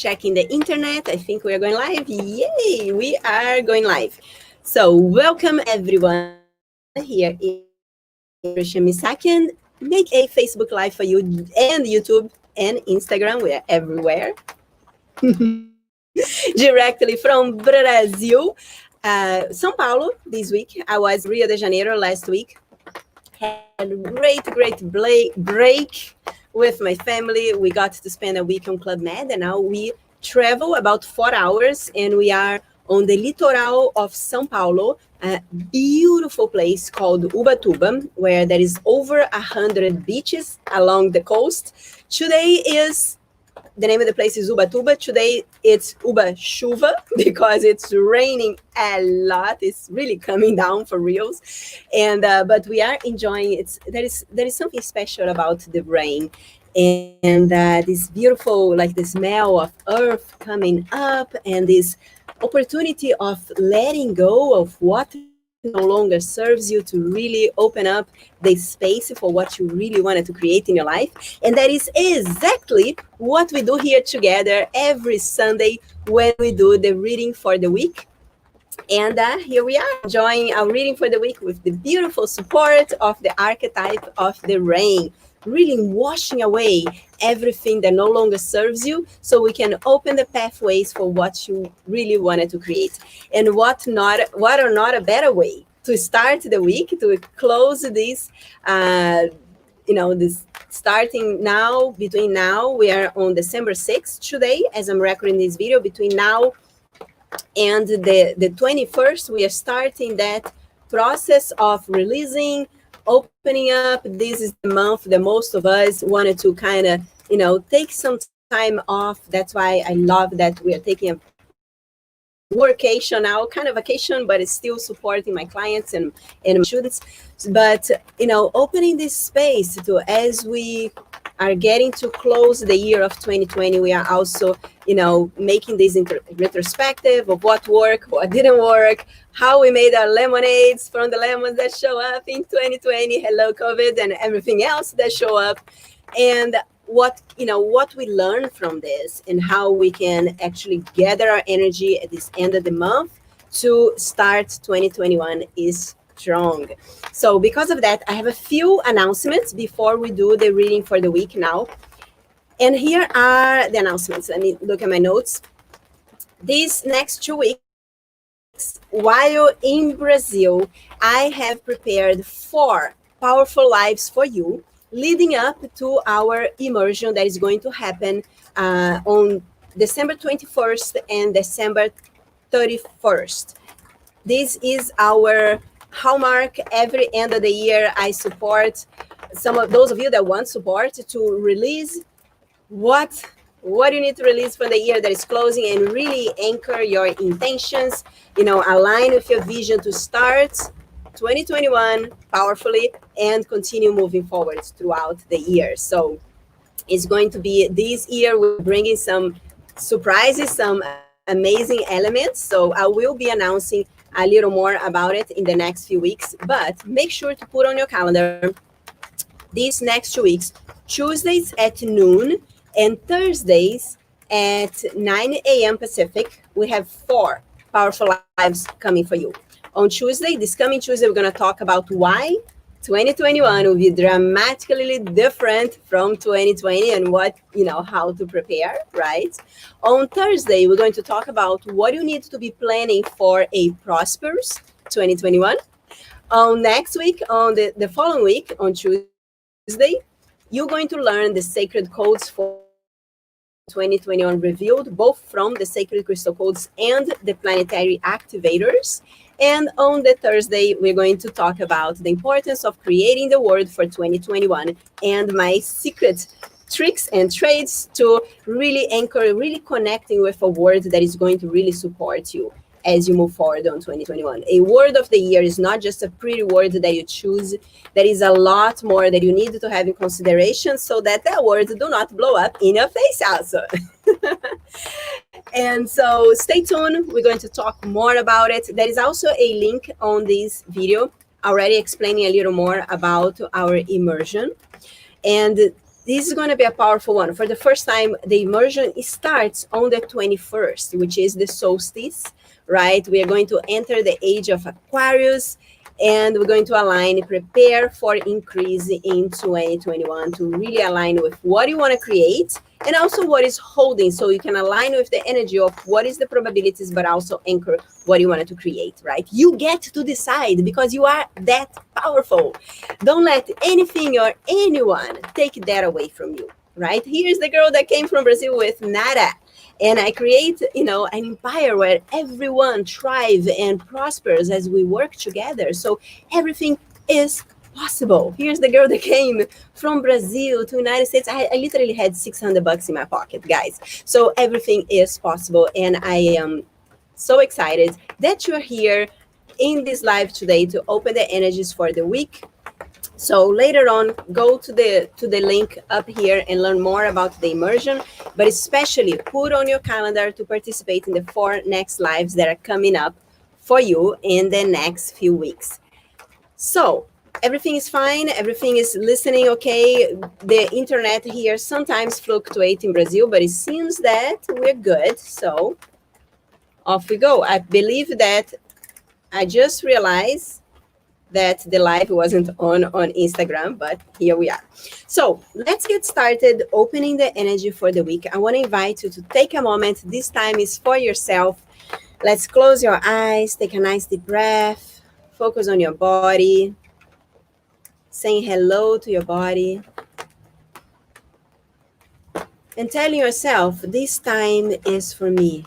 checking the internet. I think we are going live. Yay, we are going live. So welcome everyone here in Patricia Missakian. Make a Facebook Live for you and YouTube and Instagram. We are everywhere. Directly from Brazil. São Paulo this week. I was Rio de Janeiro last week. Had a great break with my family. We got to spend a week on Club Med, and now we travel about 4 hours, and we are on the litoral of São Paulo, a beautiful place called Ubatuba, where there is over 100 beaches along the coast. Today is the name of the place is Ubatuba. Today it's Uba Chuva because it's raining a lot. It's really coming down for reals, and but we are enjoying it. There is something special about the rain, and this beautiful, like the smell of earth coming up, and this opportunity of letting go of what no longer serves you to really open up the space for what you really wanted to create in your life. And that is exactly what we do here together every Sunday when we do the reading for the week. And here we are enjoying our reading for the week with the beautiful support of the archetype of the rain, really washing away everything that no longer serves you so we can open the pathways for what you really wanted to create. And what are not a better way to start the week, to close this, this starting now, between now, we are on December 6th today, as I'm recording this video, between now and the 21st, we are starting that process of releasing, opening up. This is the month that most of us wanted to kind of, take some time off. That's why I love that we are taking a workation now, kind of vacation, but it's still supporting my clients and my students. But, opening this space to, as we are getting to close the year of 2020, we are also, making this retrospective of what worked, what didn't work, how we made our lemonades from the lemons that show up in 2020, hello COVID, and everything else that show up, and what we learn from this, and how we can actually gather our energy at this end of the month to start 2021 is strong. So because of that, I have a few announcements before we do the reading for the week now. And here are the announcements. Let me look at my notes. These next 2 weeks, while in Brazil, I have prepared 4 powerful lives for you leading up to our immersion that is going to happen on December 21st and December 31st. This is our hallmark. Every end of the year, I support some of those of you that want support to release what you need to release for the year that is closing, and really anchor your intentions, align with your vision to start 2021 powerfully and continue moving forward throughout the year. So it's going to be, this year we're bringing some surprises, some amazing elements. So I will be announcing a little more about it in the next few weeks, but make sure to put on your calendar these next 2 weeks, Tuesdays at noon and Thursdays at 9 a.m. Pacific. We have 4 powerful lives coming for you. On Tuesday, this coming Tuesday, we're going to talk about why 2021 will be dramatically different from 2020 and what, how to prepare, right? On Thursday, we're going to talk about what you need to be planning for a prosperous 2021. On next week, on the following week, on Tuesday, you're going to learn the sacred codes for 2021 revealed, both from the sacred crystal codes and the planetary activators. And on the Thursday, we're going to talk about the importance of creating the word for 2021 and my secret tricks and trades to really anchor, really connecting with a word that is going to really support you as you move forward on 2021. A word of the year is not just a pretty word that you choose. There is a lot more that you need to have in consideration so that word do not blow up in your face also. And so stay tuned. We're going to talk more about it. There is also a link on this video already explaining a little more about our immersion. And this is going to be a powerful one. For the first time, the immersion starts on the 21st, which is the solstice, right? We are going to enter the age of Aquarius, and we're going to align, prepare for increase in 2021 to really align with what you want to create and also what is holding, so you can align with the energy of what is the probabilities, but also anchor what you wanted to create, right? You get to decide because you are that powerful. Don't let anything or anyone take that away from you, right? Here's the girl that came from Brazil with nada. And I create, an empire where everyone thrives and prospers as we work together. So everything is possible. Here's the girl that came from Brazil to United States. I literally had $600 in my pocket, guys. So everything is possible. And I am so excited that you're here in this live today to open the energies for the week. So later on, go to the link up here and learn more about the immersion, but especially put on your calendar to participate in the 4 next lives that are coming up for you in the next few weeks. So everything is fine. Everything is listening okay. The internet here sometimes fluctuates in Brazil, but it seems that we're good. So off we go. I believe that I just realized that the live wasn't on Instagram, but here we are. So let's get started opening the energy for the week. I want to invite you to take a moment. This time is for yourself. Let's close your eyes, take a nice deep breath, focus on your body, saying hello to your body, and telling yourself, this time is for me.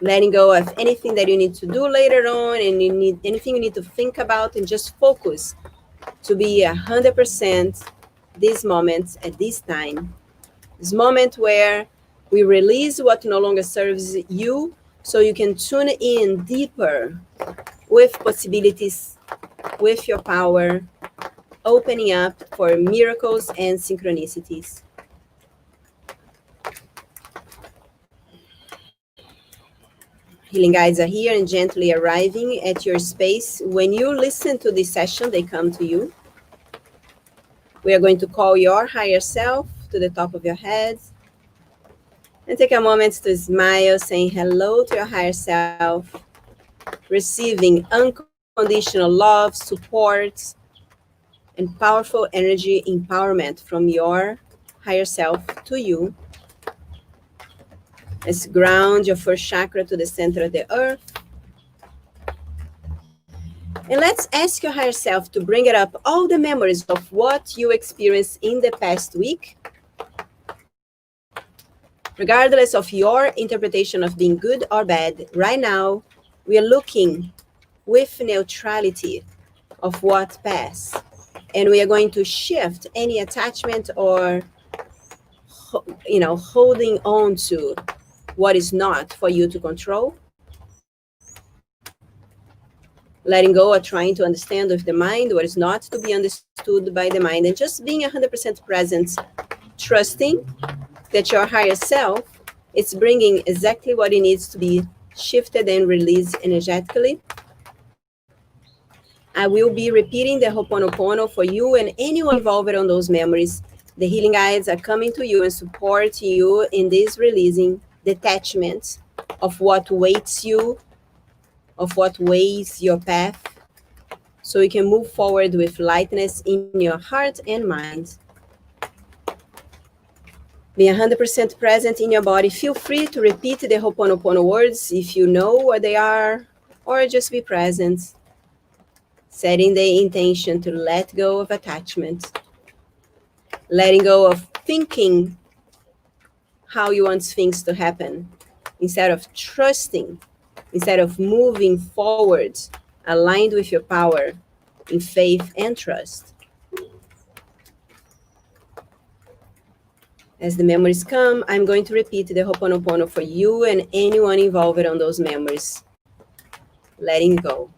Letting go of anything that you need to do later on, and anything you need to think about, and just focus to be 100% this moment at this time. This moment where we release what no longer serves you, so you can tune in deeper with possibilities, with your power, opening up for miracles and synchronicities. Healing guides are here and gently arriving at your space. When you listen to this session, they come to you. We are going to call your higher self to the top of your head. And take a moment to smile, saying hello to your higher self, receiving unconditional love, support, and powerful energy empowerment from your higher self to you. Let's ground your first chakra to the center of the earth. And let's ask your higher self to bring it up all the memories of what you experienced in the past week. Regardless of your interpretation of being good or bad, right now, we are looking with neutrality of what passed. And we are going to shift any attachment or, holding on to what is not for you to control. Letting go or trying to understand with the mind what is not to be understood by the mind, and just being 100% present, trusting that your higher self is bringing exactly what it needs to be shifted and released energetically. I will be repeating the Ho'oponopono for you and anyone involved on those memories. The healing guides are coming to you and support you in this releasing detachment of what waits you, of what weighs your path, so you can move forward with lightness in your heart and mind. Be 100% present in your body. Feel free to repeat the Ho'oponopono words if you know what they are, or just be present, setting the intention to let go of attachment, letting go of thinking how you want things to happen, instead of trusting, instead of moving forward, aligned with your power in faith and trust. As the memories come, I'm going to repeat the Ho'oponopono for you and anyone involved on those memories. Letting go.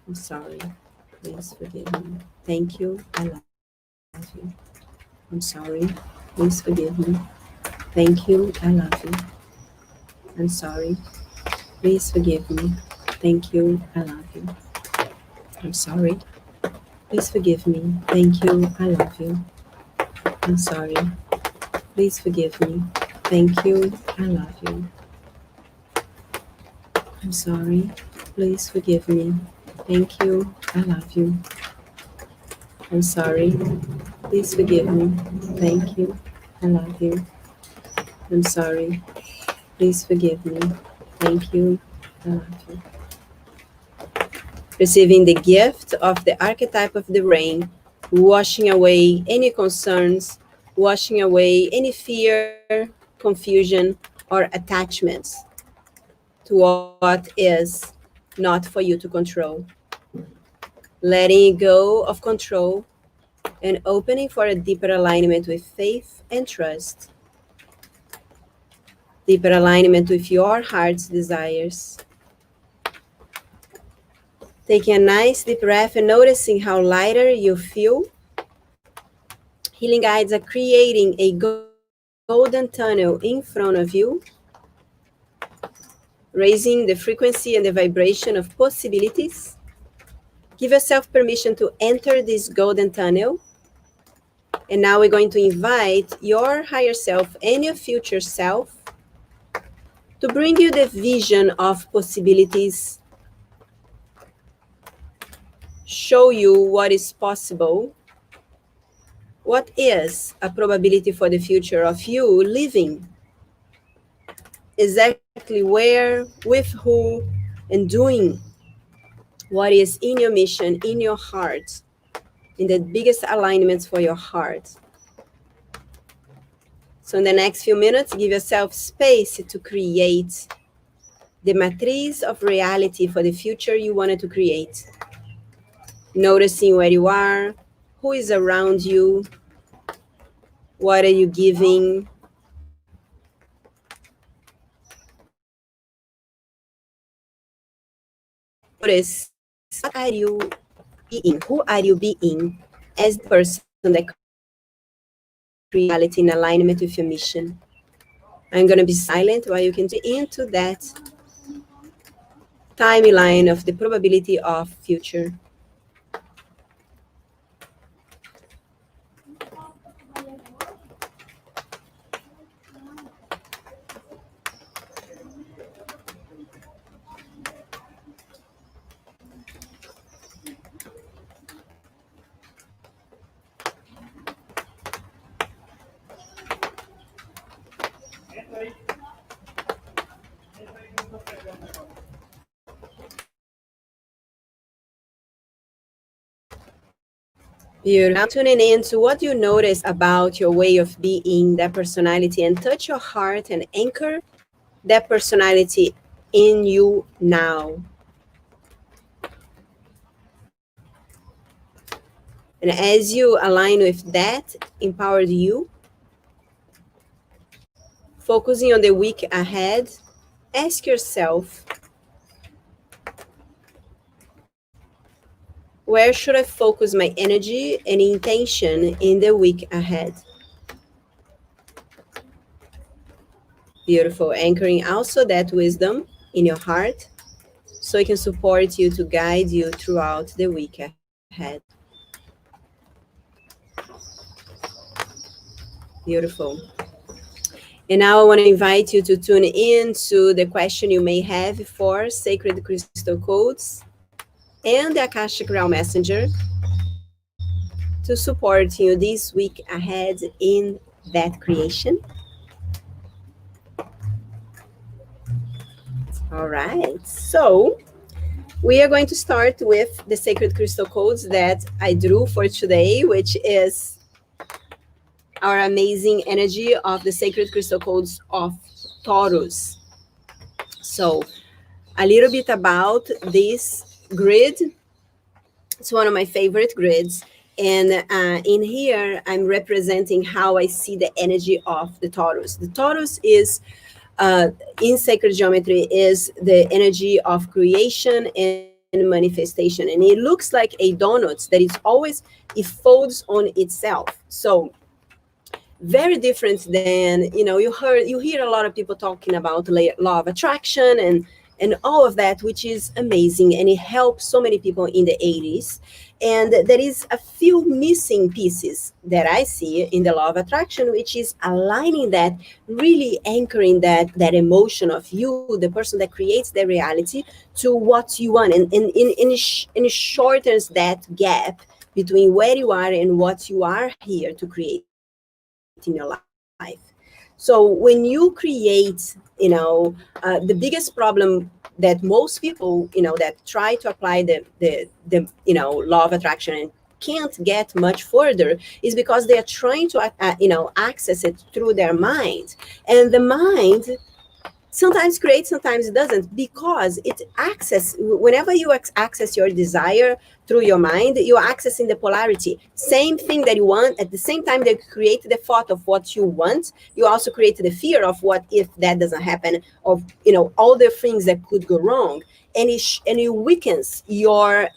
I'm sorry. Please forgive me. Thank you. I love you. I'm sorry. Please forgive me. Thank you. I love you. I'm sorry. Please forgive me. Thank you. I love you. I'm sorry. Please forgive me. Thank you. I love you. I'm sorry. Please forgive me. Thank you. I love you. I'm sorry. Please forgive me. Thank you. I love you. I'm sorry. Please forgive me. Thank you. I love you. I'm sorry. Please forgive me. Thank you. I love you. Receiving the gift of the archetype of the rain, washing away any concerns, washing away any fear, confusion, or attachments to what is not for you to control. Letting go of control and opening for a deeper alignment with faith and trust. Deeper alignment with your heart's desires. Taking a nice deep breath and noticing how lighter you feel. Healing guides are creating a golden tunnel in front of you, raising the frequency and the vibration of possibilities. Give yourself permission to enter this golden tunnel. And now we're going to invite your higher self and your future self to bring you the vision of possibilities, show you what is possible, what is a probability for the future of you living, exactly where, with who, and doing what is in your mission, in your heart, in the biggest alignments for your heart. So in the next few minutes, give yourself space to create the matriz of reality for the future you wanted to create. Noticing where you are, who is around you, what are you giving, notice what are you being, who are you being as the person that creates reality in alignment with your mission. I'm going to be silent while you can get into that timeline of the probability of future. You're now tuning in to what you notice about your way of being, that personality, and touch your heart and anchor that personality in you now. And as you align with that empowered you, focusing on the week ahead, ask yourself, where should I focus my energy and intention in the week ahead? Beautiful. Anchoring also that wisdom in your heart so it can support you to guide you throughout the week ahead. Beautiful. And now I want to invite you to tune in to the question you may have for Sacred Crystal Codes and the Akashic Realm Messenger to support you this week ahead in that creation. All right. So we are going to start with the Sacred Crystal Codes that I drew for today, which is our amazing energy of the Sacred Crystal Codes of Taurus. So a little bit about this grid. It's one of my favorite grids. And in here, I'm representing how I see the energy of the Taurus. The Taurus is, in sacred geometry, is the energy of creation and manifestation. And it looks like a donut that is always, it folds on itself. So very different than, you hear a lot of people talking about law of attraction and all of that, which is amazing, and it helped so many people in the 80s. And there is a few missing pieces that I see in the law of attraction, which is aligning that, really anchoring that emotion of you, the person that creates the reality, to what you want, and it shortens that gap between where you are and what you are here to create in your life. So when you create, the biggest problem that most people, that try to apply the law of attraction and can't get much further, is because they are trying to access it through their mind, and the mind sometimes creates, sometimes it doesn't, because it access, whenever you access your desire through your mind, you're accessing the polarity, same thing that you want. At the same time that you create the thought of what you want, you also create the fear of what if that doesn't happen, of all the things that could go wrong, and it weakens your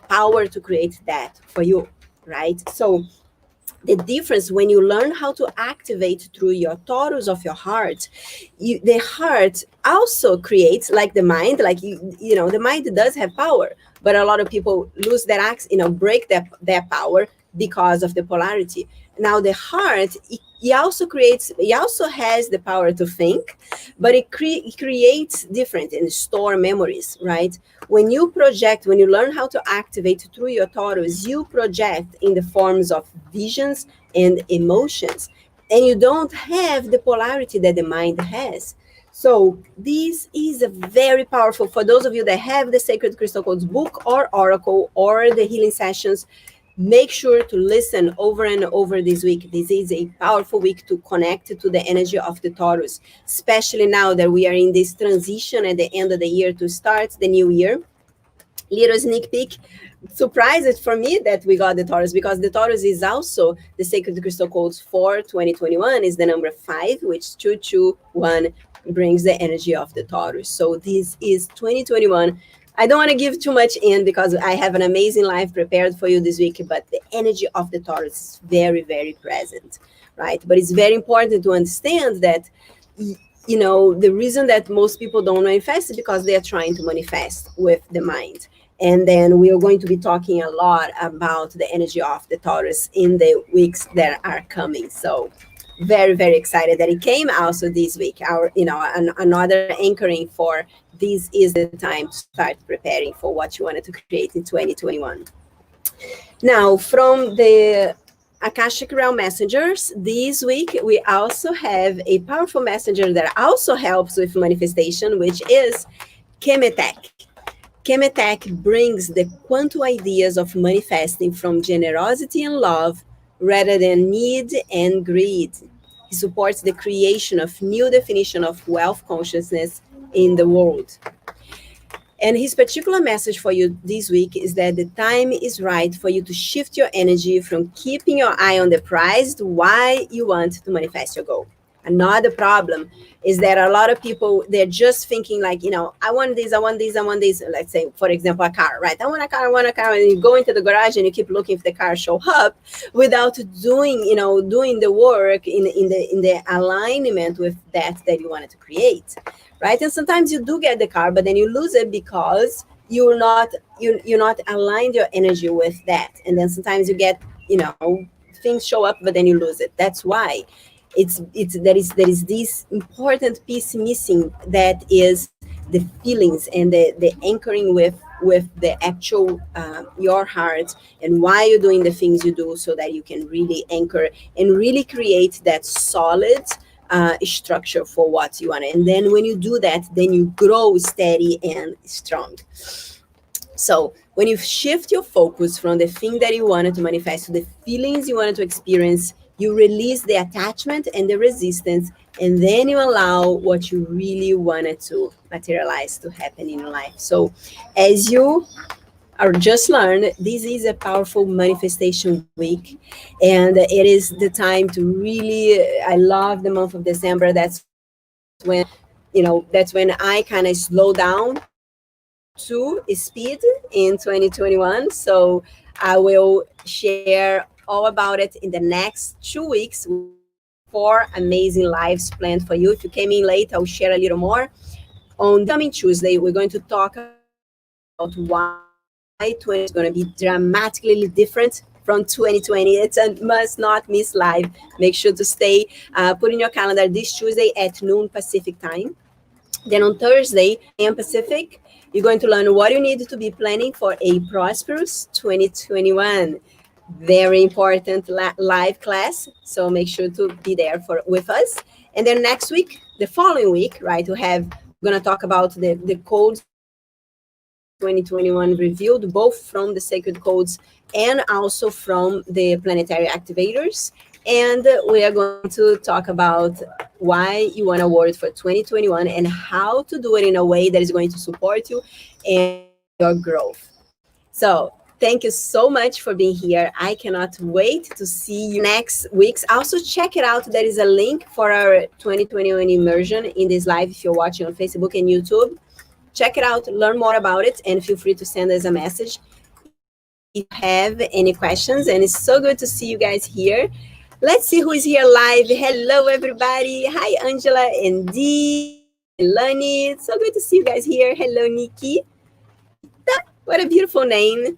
power to create that for you, right? So the difference, when you learn how to activate through your torus of your heart, the heart also creates, like the mind, like the mind does have power, but a lot of people lose that break that power because of the polarity. Now the heart, it also has the power to think, but it creates different and store memories, right? When you project, when you learn how to activate through your torus, you project in the forms of visions and emotions, and you don't have the polarity that the mind has. So this is a very powerful, for those of you that have the Sacred Crystal Codes book or Oracle or the healing sessions, make sure to listen over and over this week. This is a powerful week to connect to the energy of the Taurus, especially now that we are in this transition at the end of the year to start the new year. Little sneak peek, surprised for me that we got the Taurus, because the Taurus is also the Sacred Crystal Codes for 2021 is the number 5, which 221 brings the energy of the Taurus. So this is 2021. I don't want to give too much in because I have an amazing life prepared for you this week, but the energy of the Taurus is very, very present, right? But it's very important to understand that the reason that most people don't manifest is because they are trying to manifest with the mind. And then we are going to be talking a lot about the energy of the Taurus in the weeks that are coming. So very, very excited that it came also this week. Another anchoring for this is the time to start preparing for what you wanted to create in 2021. Now, from the Akashic Realm Messengers, this week we also have a powerful messenger that also helps with manifestation, which is Kemetek. Kemetek brings the quantum ideas of manifesting from generosity and love rather than need and greed. He supports the creation of new definition of wealth consciousness in the world. And his particular message for you this week is that the time is right for you to shift your energy from keeping your eye on the prize to why you want to manifest your goal. Another problem is that a lot of people, they're just thinking like, I want this, I want this, I want this. Let's say, for example, a car, right? I want a car, I want a car. And you go into the garage and you keep looking if the car show up without doing the work in the alignment with that you wanted to create, right? And sometimes you do get the car, but then you lose it because you're not aligned your energy with that. And then sometimes you get, things show up, but then you lose it. That's why there is this important piece missing, that is the feelings and the anchoring with the actual your heart, and why you're doing the things you do, so that you can really anchor and really create that solid structure for what you want. And then when you do that, then you grow steady and strong. So when you shift your focus from the thing that you wanted to manifest to the feelings you wanted to experience, you release the attachment and the resistance, and then you allow what you really wanted to materialize to happen in your life. So as you are just learned, this is a powerful manifestation week, and it is the time to really, I love the month of December. That's when I kind of slow down to speed in 2021. So I will share all about it in the next 2 weeks. We have 4 amazing lives planned for you. If you came in late, I'll share a little more. On the coming Tuesday, we're going to talk about why 2020 is going to be dramatically different from 2020. It's a must not miss live. Make sure to stay, put in your calendar this Tuesday at noon Pacific time. Then on Thursday, 9 a.m. Pacific, you're going to learn what you need to be planning for a prosperous 2021. Very important live class. So make sure to be there with us. And then next week, the following week, right, we're going to talk about the codes 2021 revealed, both from the sacred codes and also from the planetary activators. And we are going to talk about why you want a word for 2021 and how to do it in a way that is going to support you and your growth. So thank you so much for being here. I cannot wait to see you next week's. Also check it out. There is a link for our 2021 immersion in this live if you're watching on Facebook and YouTube. Check it out, learn more about it, and feel free to send us a message if you have any questions. And it's so good to see you guys here. Let's see who is here live. Hello, everybody. Hi, Angela and Dee, Lani. It's so good to see you guys here. Hello, Nikki. What a beautiful name.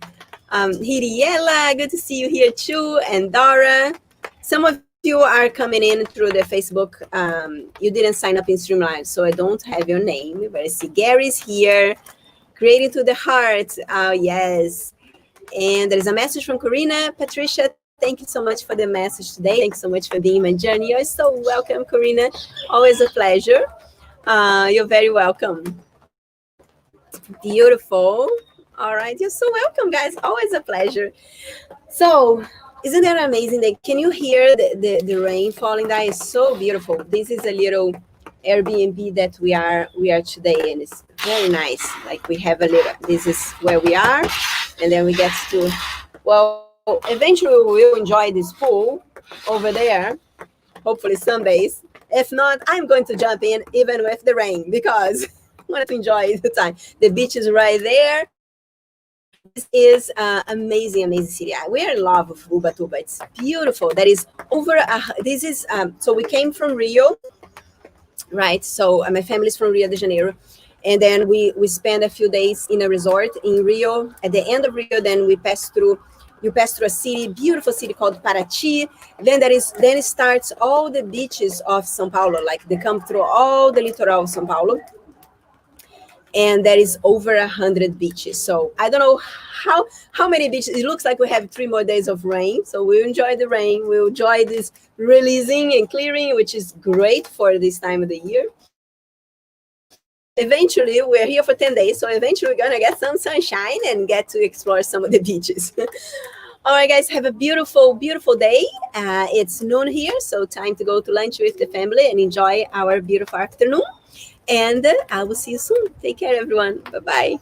Hiriela, good to see you here too. And Dara. Some of you are coming in through the Facebook. You didn't sign up in Streamline, so I don't have your name. But I see Gary's here. Created to the heart. Yes. And there is a message from Corina. Patricia, thank you so much for the message today. Thanks so much for being in my journey. You're so welcome, Corina. Always a pleasure. You're very welcome. Beautiful. All right. You're so welcome, guys. Always a pleasure. So, isn't that amazing? Can you hear the rain falling down? It's so beautiful. This is a little Airbnb that we are today, and it's very nice. Like we have a little. This is where we are, and then we get to. Well, eventually we will enjoy this pool over there. Hopefully some days. If not, I'm going to jump in even with the rain because I want to enjoy the time. The beach is right there. This is amazing city. We are in love with Ubatuba. It's beautiful. That is so we came from Rio, right? So my family is from Rio de Janeiro. And then we spent a few days in a resort in Rio. At the end of Rio, then you pass through a city, beautiful city called Paraty. Then it starts all the beaches of São Paulo. Like they come through all the litoral of São Paulo. And there is over 100 beaches. So I don't know how many beaches. It looks like we have 3 more days of rain. So we'll enjoy the rain. We'll enjoy this releasing and clearing, which is great for this time of the year. Eventually, we're here for 10 days. So eventually we're going to get some sunshine and get to explore some of the beaches. All right, guys, have a beautiful, beautiful day. It's noon here. So time to go to lunch with the family and enjoy our beautiful afternoon. And I will see you soon. Take care, everyone. Bye-bye.